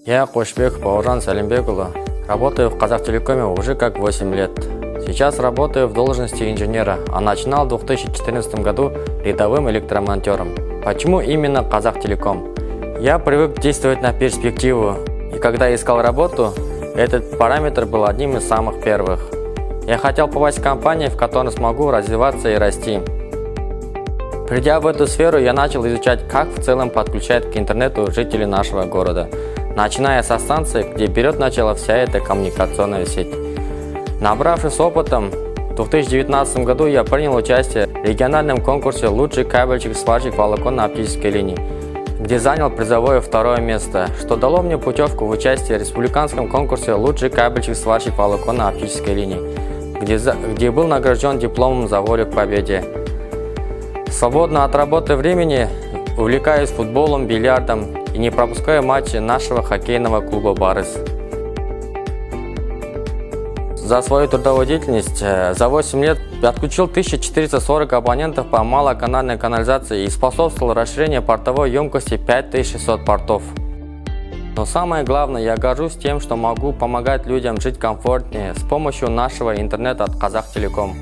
Я Кошбеков Бауыржан Салимбекұлы. Работаю в Казахтелекоме уже как 8 лет. Сейчас работаю в должности инженера, а начинал в 2014 году рядовым электромонтером. Почему именно Казахтелеком? Я привык действовать на перспективу, и когда искал работу, этот параметр был одним из самых первых. Я хотел попасть в компанию, в которой смогу развиваться и расти. Придя в эту сферу, я начал изучать, как в целом подключать к интернету жителей нашего города, начиная со станции, где берет начало вся эта коммуникационная сеть. Набравшись опытом, в 2019 году я принял участие в региональном конкурсе «Лучший кабельщик-сварщик волоконно-оптической линии», где занял призовое 2 место, что дало мне путевку в участие в республиканском конкурсе «Лучший кабельщик-сварщик волоконно-оптической линии», где был награжден дипломом за волю к победе. Свободно от работы времени увлекаюсь футболом, бильярдом и не пропускаю матчи нашего хоккейного клуба «Барыс». За свою трудовую деятельность за 8 лет подключил 1440 абонентов по малоканальной канализации и способствовал расширению портовой емкости 5600 портов. Но самое главное, я горжусь тем, что могу помогать людям жить комфортнее с помощью нашего интернета от Казахтелеком.